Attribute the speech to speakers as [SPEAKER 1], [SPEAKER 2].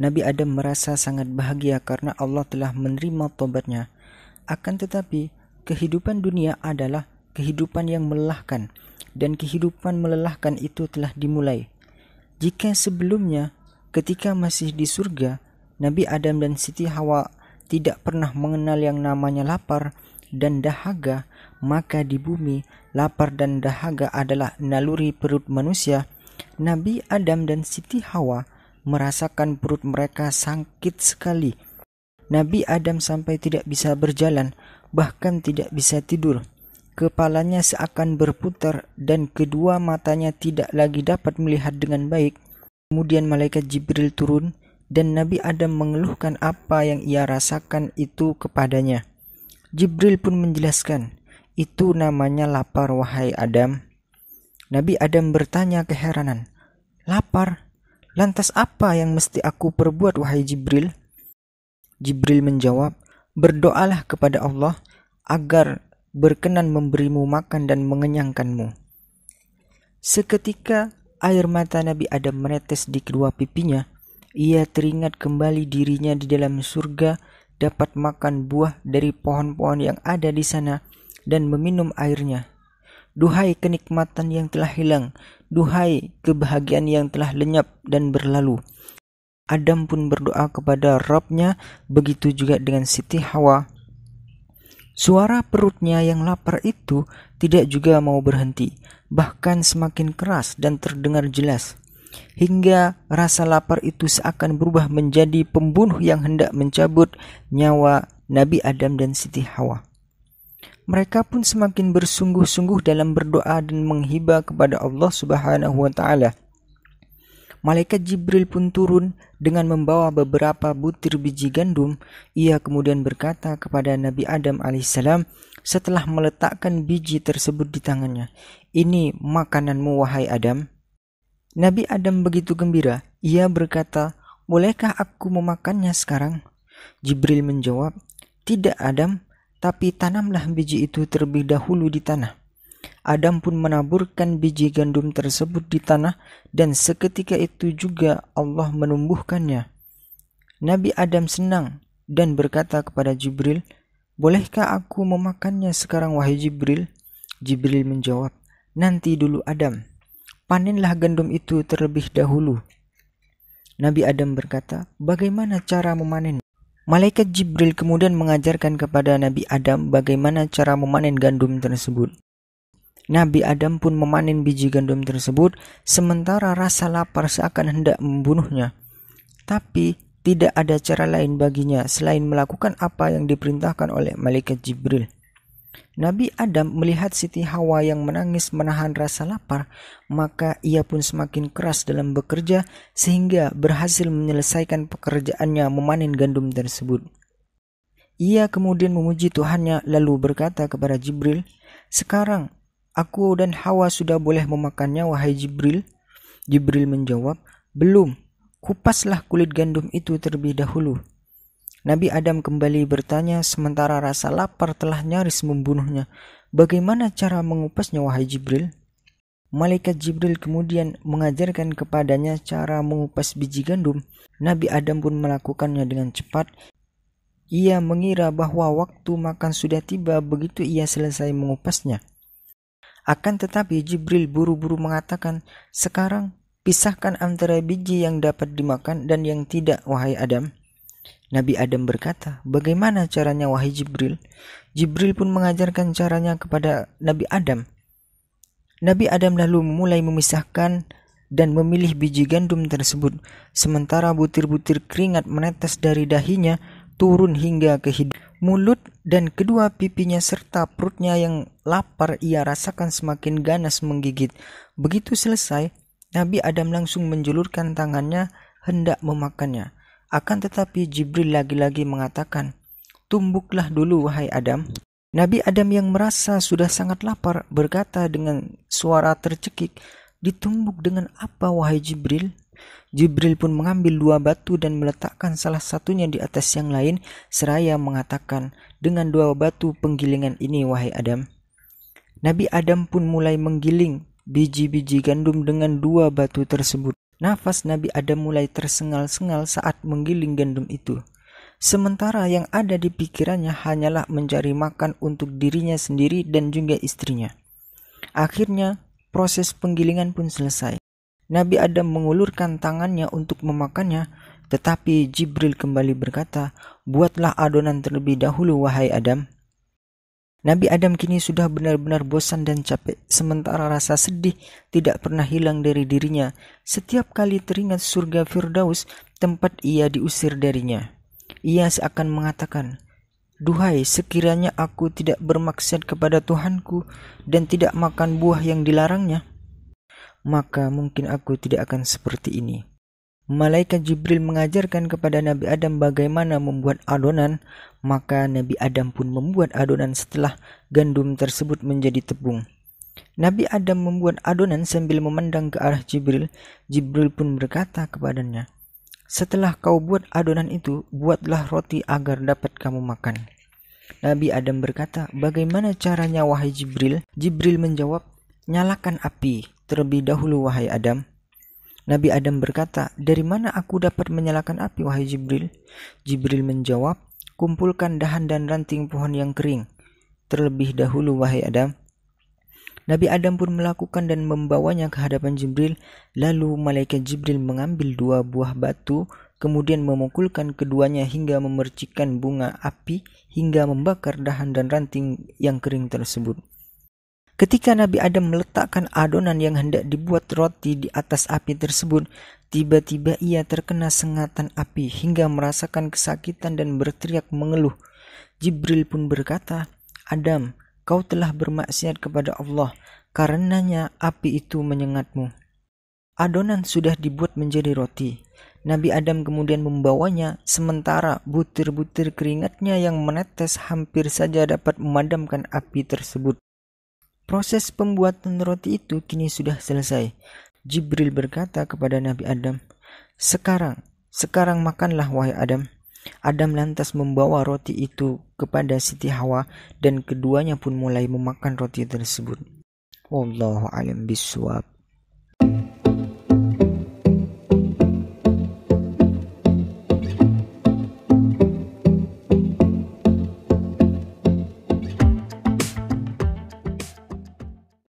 [SPEAKER 1] Nabi Adam merasa sangat bahagia karena Allah telah menerima tobatnya. Akan tetapi, kehidupan dunia adalah kehidupan yang melelahkan, dan kehidupan melelahkan itu telah dimulai. Jika sebelumnya, ketika masih di surga, Nabi Adam dan Siti Hawa tidak pernah mengenal yang namanya lapar dan dahaga, maka di bumi, lapar dan dahaga adalah naluri perut manusia. Nabi Adam dan Siti Hawa merasakan perut mereka sakit sekali. Nabi Adam sampai tidak bisa berjalan, bahkan tidak bisa tidur. Kepalanya seakan berputar dan kedua matanya tidak lagi dapat melihat dengan baik. Kemudian malaikat Jibril turun dan Nabi Adam mengeluhkan apa yang ia rasakan itu kepadanya. Jibril pun menjelaskan, "Itu namanya lapar, wahai Adam." Nabi Adam bertanya keheranan, "Lapar? Lantas apa yang mesti aku perbuat, wahai Jibril?" Jibril menjawab, "Berdoalah kepada Allah agar berkenan memberimu makan dan mengenyangkanmu." Seketika air mata Nabi Adam menetes di kedua pipinya. Ia teringat kembali dirinya di dalam surga, dapat makan buah dari pohon-pohon yang ada di sana dan meminum airnya. Duhai kenikmatan yang telah hilang, duhai kebahagiaan yang telah lenyap dan berlalu. Adam pun berdoa kepada Rabb-nya, begitu juga dengan Siti Hawa. Suara perutnya yang lapar itu tidak juga mau berhenti, bahkan semakin keras dan terdengar jelas. Hingga rasa lapar itu seakan berubah menjadi pembunuh yang hendak mencabut nyawa Nabi Adam dan Siti Hawa. Mereka pun semakin bersungguh-sungguh dalam berdoa dan menghibah kepada Allah Subhanahu wa Ta'ala. Malaikat Jibril pun turun dengan membawa beberapa butir biji gandum. Ia kemudian berkata kepada Nabi Adam alaihissalam setelah meletakkan biji tersebut di tangannya, "Ini makananmu, wahai Adam." Nabi Adam begitu gembira. Ia berkata, "Bolehkah aku memakannya sekarang?" Jibril menjawab, "Tidak, Adam, tapi tanamlah biji itu terlebih dahulu di tanah." Adam pun menaburkan biji gandum tersebut di tanah dan seketika itu juga Allah menumbuhkannya. Nabi Adam senang dan berkata kepada Jibril, "Bolehkah aku memakannya sekarang, wahai Jibril?" Jibril menjawab, "Nanti dulu Adam. Panenlah gandum itu terlebih dahulu." Nabi Adam berkata, "Bagaimana cara memanen?" Malaikat Jibril kemudian mengajarkan kepada Nabi Adam bagaimana cara memanen gandum tersebut. Nabi Adam pun memanen biji gandum tersebut, sementara rasa lapar seakan hendak membunuhnya. Tapi tidak ada cara lain baginya selain melakukan apa yang diperintahkan oleh malaikat Jibril. Nabi Adam melihat Siti Hawa yang menangis menahan rasa lapar, maka ia pun semakin keras dalam bekerja sehingga berhasil menyelesaikan pekerjaannya memanen gandum tersebut. Ia kemudian memuji Tuhannya lalu berkata kepada Jibril, "Sekarang aku dan Hawa sudah boleh memakannya, wahai Jibril?" Jibril menjawab, "Belum, kupaslah kulit gandum itu terlebih dahulu." Nabi Adam kembali bertanya sementara rasa lapar telah nyaris membunuhnya, "Bagaimana cara mengupasnya, wahai Jibril?" Malaikat Jibril kemudian mengajarkan kepadanya cara mengupas biji gandum. Nabi Adam pun melakukannya dengan cepat. Ia mengira bahwa waktu makan sudah tiba begitu ia selesai mengupasnya. Akan tetapi Jibril buru-buru mengatakan, "Sekarang pisahkan antara biji yang dapat dimakan dan yang tidak, wahai Adam." Nabi Adam berkata, "Bagaimana caranya, wahai Jibril?" Jibril pun mengajarkan caranya kepada Nabi Adam. Nabi Adam lalu mulai memisahkan dan memilih biji gandum tersebut, sementara butir-butir keringat menetes dari dahinya turun hingga ke hidung, mulut dan kedua pipinya serta perutnya yang lapar ia rasakan semakin ganas menggigit. Begitu selesai, Nabi Adam langsung menjulurkan tangannya hendak memakannya. Akan tetapi Jibril lagi-lagi mengatakan, "Tumbuklah dulu, wahai Adam." Nabi Adam yang merasa sudah sangat lapar berkata dengan suara tercekik, "Ditumbuk dengan apa, wahai Jibril?" Jibril pun mengambil 2 batu dan meletakkan salah satunya di atas yang lain seraya mengatakan, "Dengan 2 batu penggilingan ini, wahai Adam." Nabi Adam pun mulai menggiling biji-biji gandum dengan 2 batu tersebut. Nafas Nabi Adam mulai tersengal-sengal saat menggiling gandum itu. Sementara yang ada di pikirannya hanyalah mencari makan untuk dirinya sendiri dan juga istrinya. Akhirnya, proses penggilingan pun selesai. Nabi Adam mengulurkan tangannya untuk memakannya, tetapi Jibril kembali berkata, "Buatlah adonan terlebih dahulu, wahai Adam." Nabi Adam kini sudah benar-benar bosan dan capek, sementara rasa sedih tidak pernah hilang dari dirinya. Setiap kali teringat surga Firdaus, tempat ia diusir darinya, ia seakan mengatakan, "Duhai, sekiranya aku tidak bermaksiat kepada Tuhanku dan tidak makan buah yang dilarangnya, maka mungkin aku tidak akan seperti ini." Malaikat Jibril mengajarkan kepada Nabi Adam bagaimana membuat adonan, maka Nabi Adam pun membuat adonan setelah gandum tersebut menjadi tepung. Nabi Adam membuat adonan sambil memandang ke arah Jibril. Jibril pun berkata kepadanya, "Setelah kau buat adonan itu, buatlah roti agar dapat kamu makan." Nabi Adam berkata, "Bagaimana caranya, wahai Jibril?" Jibril menjawab, "Nyalakan api terlebih dahulu, wahai Adam." Nabi Adam berkata, "Dari mana aku dapat menyalakan api, wahai Jibril?" Jibril menjawab, "Kumpulkan dahan dan ranting pohon yang kering terlebih dahulu, wahai Adam." Nabi Adam pun melakukan dan membawanya ke hadapan Jibril. Lalu malaikat Jibril mengambil 2 buah batu, kemudian memukulkan keduanya hingga memercikkan bunga api hingga membakar dahan dan ranting yang kering tersebut. Ketika Nabi Adam meletakkan adonan yang hendak dibuat roti di atas api tersebut, tiba-tiba ia terkena sengatan api hingga merasakan kesakitan dan berteriak mengeluh. Jibril pun berkata, "Adam, kau telah bermaksiat kepada Allah, karenanya api itu menyengatmu." Adonan sudah dibuat menjadi roti. Nabi Adam kemudian membawanya, sementara butir-butir keringatnya yang menetes hampir saja dapat memadamkan api tersebut. Proses pembuatan roti itu kini sudah selesai. Jibril berkata kepada Nabi Adam, Sekarang makanlah, wahai Adam." Adam lantas membawa roti itu kepada Siti Hawa dan keduanya pun mulai memakan roti tersebut. Wallahu a'lam bishawab.